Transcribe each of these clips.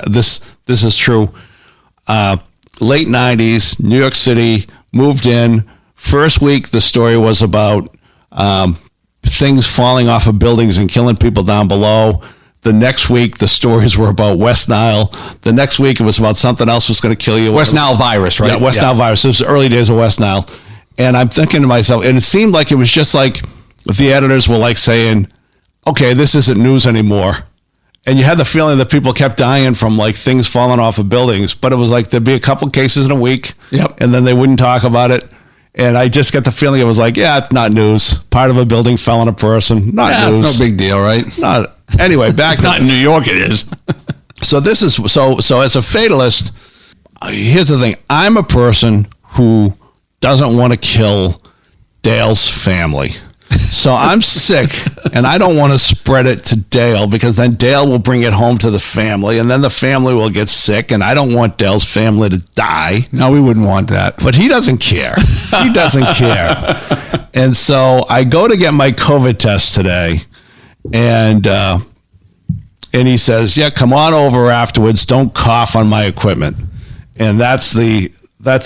this is true. Late 90s, New York City, moved in. First week, the story was about things falling off of buildings and killing people down below. The next week, the stories were about West Nile. The next week, it was about something else was going to kill you. West Nile virus, right? Yeah, West Nile virus. This was the early days of West Nile. And I'm thinking to myself, and it seemed like it was just like the editors were like saying, okay, this isn't news anymore. And you had the feeling that people kept dying from like things falling off of buildings, but it was like there'd be a couple cases in a week, and then they wouldn't talk about it. And I just got the feeling it was like, yeah, it's not news. Part of a building fell on a person. Not news. It's no big deal, right? Not anyway. Back to not in New York, it is. So this is so as a fatalist. Here's the thing: I'm a person who doesn't want to kill Dale's family. So I'm sick, and I don't want to spread it to Dale because then Dale will bring it home to the family, and then the family will get sick, and I don't want Dale's family to die. No, we wouldn't want that. But he doesn't care. He doesn't care. And so I go to get my COVID test today, and he says, yeah, come on over afterwards. Don't cough on my equipment. And that's the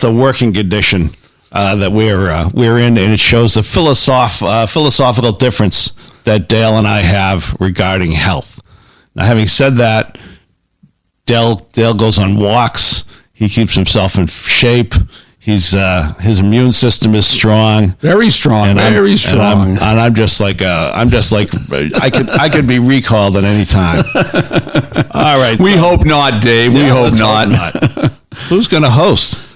working condition that we're in, and it shows the philosophical difference that Dale and I have regarding health. Now, having said that, Dale goes on walks. He keeps himself in shape. His immune system is strong, very strong, very strong. And I'm just like I could be recalled at any time. All right, we hope not, Dave. We hope not. Who's going to host?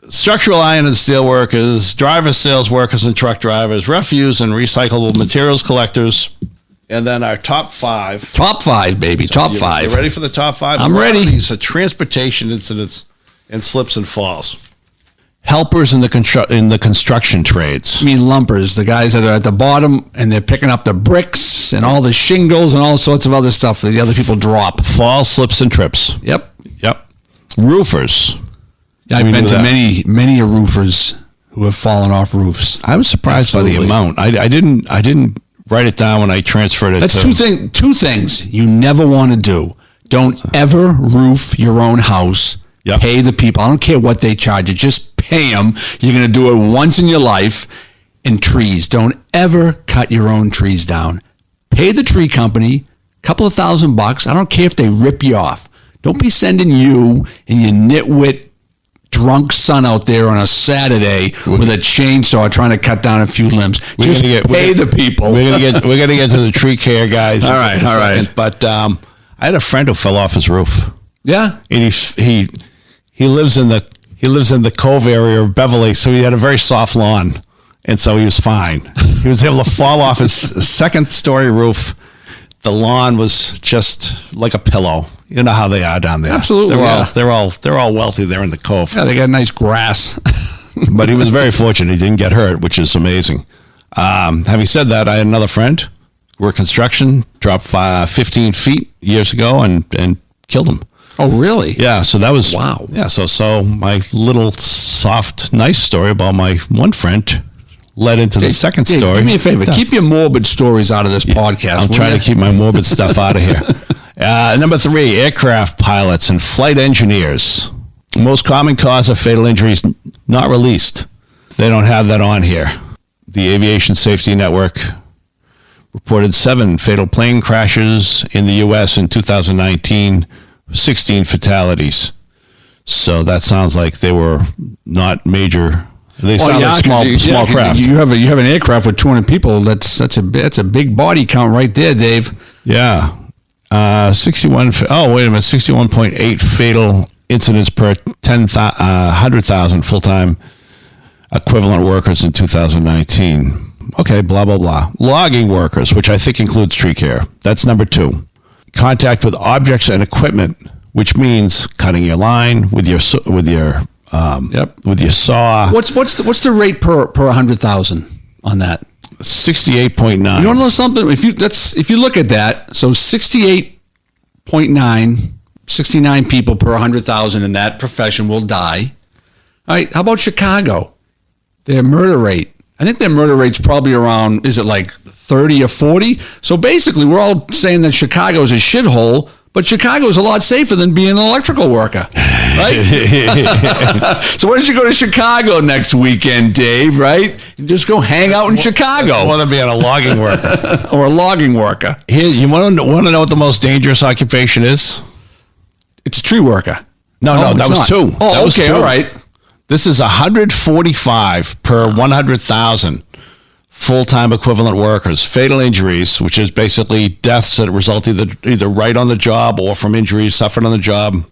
Structural iron and steel workers, driver sales workers and truck drivers, refuse and recyclable materials collectors, and then our top five. Top five, baby. Top five. You ready for the top five? I'm ready. These are transportation incidents and slips and falls. Helpers in the construction trades. I mean lumpers, the guys that are at the bottom and they're picking up the bricks and all the shingles and all sorts of other stuff that the other people drop. Falls, slips, and trips. Yep. Roofers. I've been to many roofers who have fallen off roofs. I was surprised by the amount. I didn't write it down when I transferred it. That's two things you never want to do. Don't ever roof your own house. Yep. Pay the people. I don't care what they charge you. Just pay them. You're going to do it once in your life. And trees. Don't ever cut your own trees down. Pay the tree company a couple of $1,000. I don't care if they rip you off. Don't be sending you and your nitwit drunk son out there on a Saturday with a chainsaw trying to cut down a few limbs. Just pay the people. We're gonna get to the tree care guys. All right. But I had a friend who fell off his roof. Yeah, and he lives in the Cove area of Beverly, so he had a very soft lawn, and so he was fine. He was able to fall off his second story roof. The lawn was just like a pillow. You know how they are down there. Absolutely. They're all wealthy there in the Cove. Yeah, they got nice grass. But he was very fortunate. He didn't get hurt, which is amazing. Having said that, I had another friend, worked construction, dropped 15 feet years ago and killed him. Oh, really? Yeah, so that was... Wow. Yeah, so my little soft, nice story about my one friend led into the second story. Do me a favor. Keep your morbid stories out of this podcast. I'm trying to keep my morbid stuff out of here. Number 3, aircraft pilots and flight engineers. Most common cause of fatal injuries not released. They don't have that on here. The Aviation Safety Network reported 7 fatal plane crashes in the U.S. in 2019, 16 fatalities. So that sounds like they were not major. They sound like small craft. You have an aircraft with 200 people. That's a big body count right there, Dave. Yeah. 61.8 fatal incidents per 100,000 full-time equivalent workers in 2019. Okay, blah, blah, blah. Logging workers, which I think includes tree care. That's number 2. Contact with objects and equipment, which means cutting your line with your saw. What's the rate per 100,000 on that? 68.9. You want to know something? If you look at that, so 68.9 people per 100,000 in that profession will die. All right, how about Chicago? Their murder rate. I think their murder rate's probably around, is it like 30 or 40? So basically, we're all saying that Chicago is a shithole, But Chicago is a lot safer than being an electrical worker, right? So why don't you go to Chicago next weekend, Dave, right? And just go hang out in Chicago. More than being a logging worker. Or a logging worker. Here, you want to know what the most dangerous occupation is? It's a tree worker. No, that was not. two. Oh, that was okay, two. all right. This is 145 per 100,000 full-time equivalent workers. Fatal injuries, which is basically deaths that result either right on the job or from injuries suffered on the job.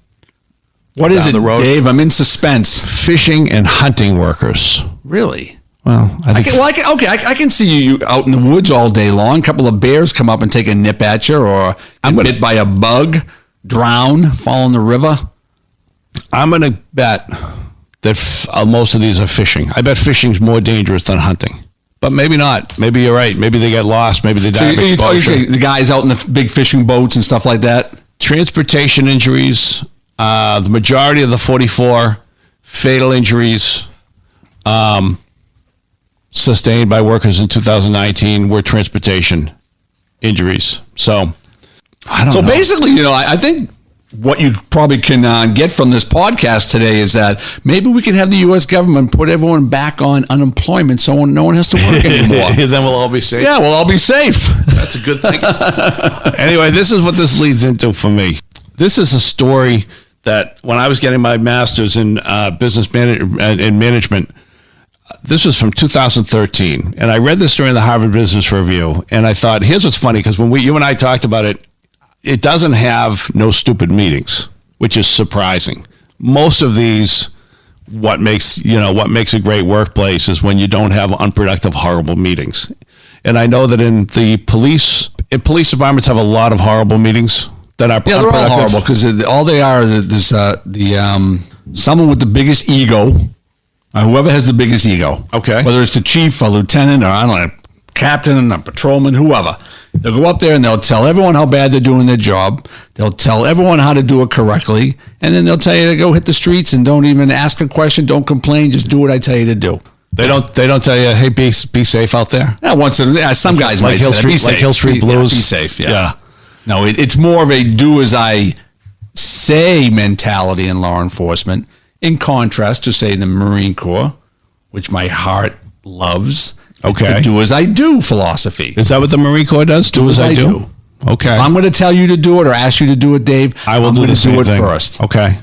What is it, the road. Dave? I'm in suspense. Fishing and hunting workers. Really? Well, I can see you out in the woods all day long. A couple of bears come up and take a nip at you, or get bit by a bug, drown, fall in the river. I'm going to bet that most of these are fishing. I bet fishing's more dangerous than hunting. But maybe not. Maybe you're right. Maybe they get lost. Maybe they die of exposure. The guys out in the big fishing boats and stuff like that. Transportation injuries. The majority of the 44 fatal injuries sustained by workers in 2019 were transportation injuries. So, I don't know. So basically, I think what you probably can get from this podcast today is that maybe we can have the U.S. government put everyone back on unemployment so no one has to work anymore. Then we'll all be safe. Yeah, we'll all be safe. That's a good thing. Anyway, this is what this leads into for me. This is a story that when I was getting my master's in business management, this was from 2013. And I read this during the Harvard Business Review. And I thought, here's what's funny, because when you and I talked about it, it doesn't have no stupid meetings, which is surprising. Most of these, what makes a great workplace is when you don't have unproductive, horrible meetings. And I know that in police departments have a lot of horrible meetings that are they're all horrible because all they are is someone with the biggest ego, whoever has the biggest ego. Okay. Whether it's the chief, a lieutenant, or I don't know, captain, a patrolman, whoever. They'll go up there and they'll tell everyone how bad they're doing their job. They'll tell everyone how to do it correctly. And then they'll tell you to go hit the streets and don't even ask a question. Don't complain. Just do what I tell you to do. They don't tell you, hey, be safe out there. Yeah, some guys might Hill say Street, be safe. like Hill Street Blues. Be safe. Yeah. No, it's more of a do as I say mentality in law enforcement, in contrast to, say, the Marine Corps, which my heart loves. Okay. The do as I do philosophy. Is that what the Marine Corps does? Do as I do. Okay. If I'm going to tell you to do it or ask you to do it, Dave, I'm going to do it first. Okay.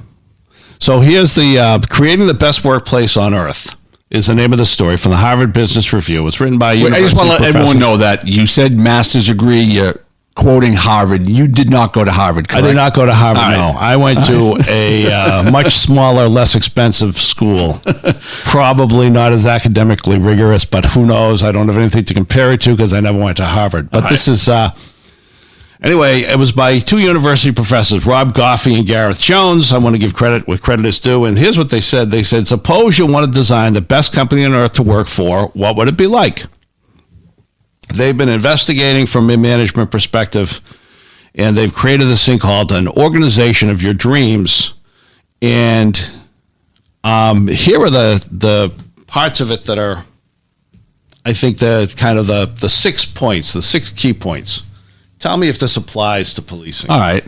So here's the Creating the Best Workplace on Earth is the name of the story from the Harvard Business Review. It's written by I just want to let everyone know that you said master's degree, you're quoting Harvard. You did not go to Harvard, correct? I did not go to Harvard, no. I went to a much smaller, less expensive school. Probably not as academically rigorous, but who knows? I don't have anything to compare it to because I never went to Harvard. But this is... Anyway, it was by two university professors, Rob Goffey and Gareth Jones. I want to give credit where credit is due. And here's what they said. They said, suppose you want to design the best company on earth to work for. What would it be like? They've been investigating from a management perspective, and they've created this thing called an organization of your dreams. And here are the parts of it that are, I think, the kind of the 6 points, the 6 key points. Tell me if this applies to policing. All right.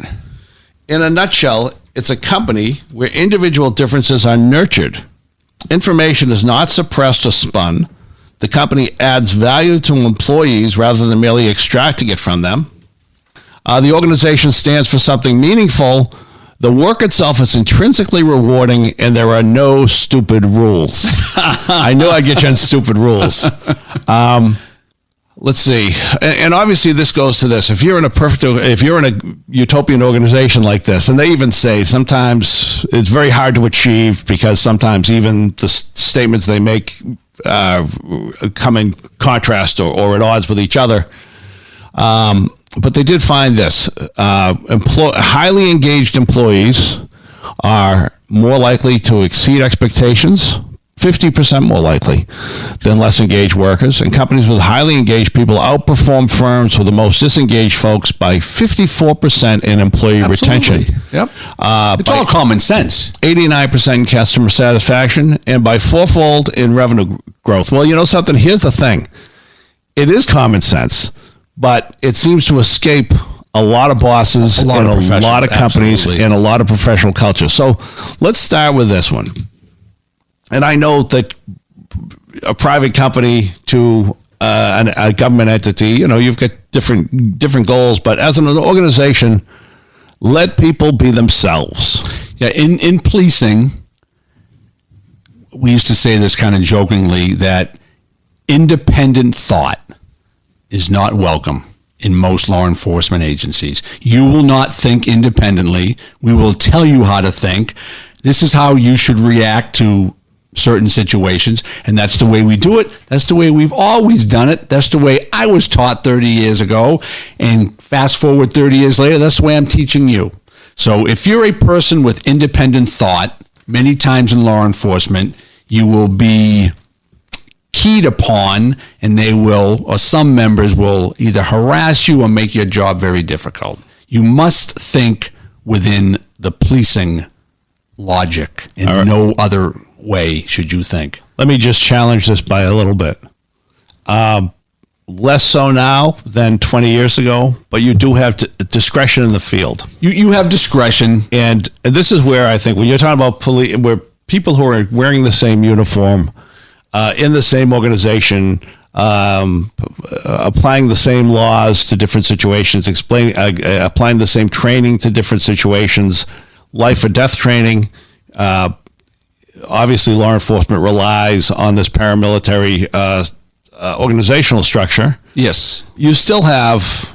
In a nutshell, it's a company where individual differences are nurtured. Information is not suppressed or spun. The company adds value to employees rather than merely extracting it from them. The organization stands for something meaningful. The work itself is intrinsically rewarding, and there are no stupid rules. I knew I'd get you on stupid rules. Let's see. And obviously this goes to this. If you're in a utopian organization like this, and they even say sometimes it's very hard to achieve because sometimes even the statements they make come in contrast or at odds with each other. But they did find this. Highly engaged employees are more likely to exceed expectations, 50% more likely than less engaged workers. And companies with highly engaged people outperform firms with the most disengaged folks by 54% in employee retention. Yep. It's all common sense. 89% in customer satisfaction, and by fourfold in revenue growth. Well, you know something? Here's the thing. It is common sense, but it seems to escape a lot of bosses and a lot of companies and a lot of professional culture. So let's start with this one. And I know that a private company to a government entity, you've got different goals, but as an organization, let people be themselves. Yeah, in policing, we used to say this kind of jokingly, that independent thought is not welcome in most law enforcement agencies. You will not think independently. We will tell you how to think. This is how you should react to certain situations, and that's the way we do it. That's the way we've always done it. That's the way I was taught 30 years ago, and fast forward 30 years later, that's the way I'm teaching you. So if you're a person with independent thought, many times in law enforcement, you will be keyed upon, and they will, or some members will either harass you or make your job very difficult. You must think within the policing logic, and no other way should you think. Let me just challenge this by a little bit. Less so now than 20 years ago, but you do have discretion in the field. You have discretion. And this is where I think when you're talking about police, where people who are wearing the same uniform, in the same organization, applying the same laws to different situations, applying the same training to different situations, life or death training. Obviously, law enforcement relies on this paramilitary organizational structure. Yes. You still have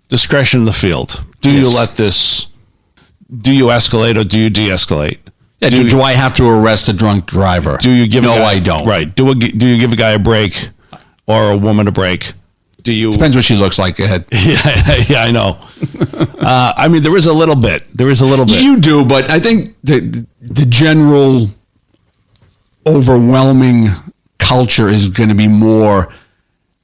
discretion in the field. Do you escalate or do you de-escalate? Yeah, do I have to arrest a drunk driver? Do you give? No, I don't. Right. Do you give a guy a break or a woman a break? Do you? Depends what she looks like. Go ahead. Yeah, I know. I mean, there is a little bit. You do, but I think the general overwhelming culture is going to be more,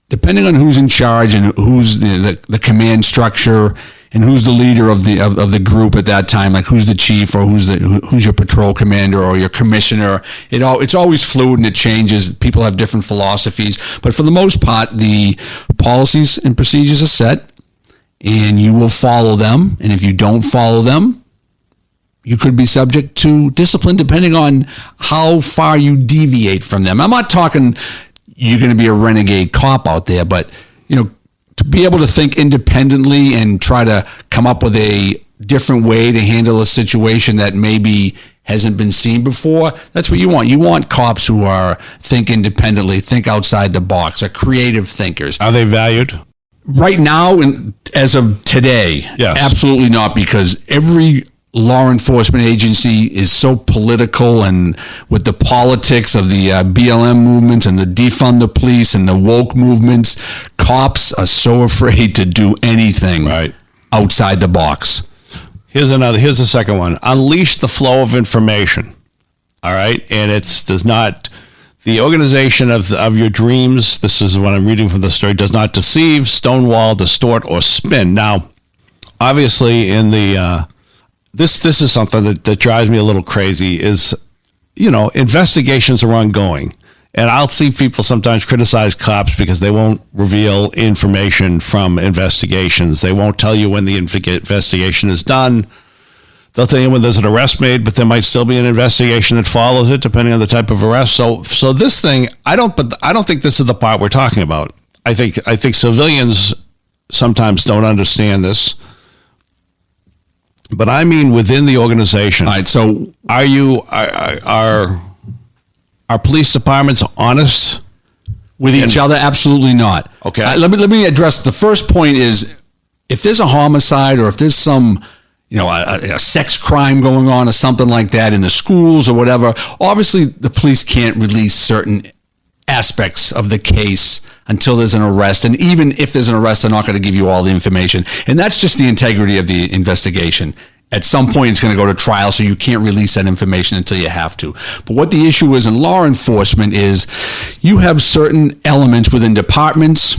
depending on who's in charge and who's the command structure and who's the leader of the group at that time, like who's the chief or who's your patrol commander or your commissioner. It's always fluid and it changes. People have different philosophies, but for the most part, the policies and procedures are set, and you will follow them. And if you don't follow them, you could be subject to discipline depending on how far you deviate from them. I'm not talking you're going to be a renegade cop out there, but to be able to think independently and try to come up with a different way to handle a situation that maybe hasn't been seen before, that's what you want. You want cops who think independently, think outside the box, are creative thinkers. Are they valued? Right now, and as of today, yes. Absolutely not, because every law enforcement agency is so political, and with the politics of the BLM movements and the defund the police and the woke movements, cops are so afraid to do anything outside the box. Here's the second one. Unleash the flow of information. All right. And the organization of your dreams, this is what I'm reading from the story, does not deceive, stonewall, distort, or spin. Now, obviously in the, This is something that drives me a little crazy is, investigations are ongoing. And I'll see people sometimes criticize cops because they won't reveal information from investigations. They won't tell you when the investigation is done. They'll tell you when there's an arrest made, but there might still be an investigation that follows it, depending on the type of arrest. So this thing, I don't think this is the part we're talking about. I think civilians sometimes don't understand this. But I mean within the organization. All right, so are police departments honest with each other? Absolutely not. Okay. Let me address the first point is, if there's a homicide or if there's some a sex crime going on or something like that in the schools or whatever, obviously the police can't release certain aspects of the case until there's an arrest. And even if there's an arrest, they're not going to give you all the information. And that's just the integrity of the investigation. At some point, it's going to go to trial, so you can't release that information until you have to. But what the issue is in law enforcement is you have certain elements within departments.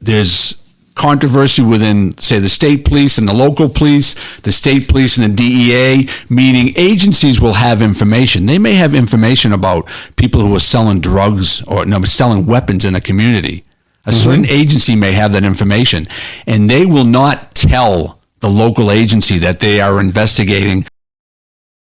There's controversy within, say, the state police and the local police, the state police and the DEA, meaning agencies will have information. They may have information about people who are selling drugs or selling weapons in a community. A certain agency may have that information, and they will not tell the local agency that they are investigating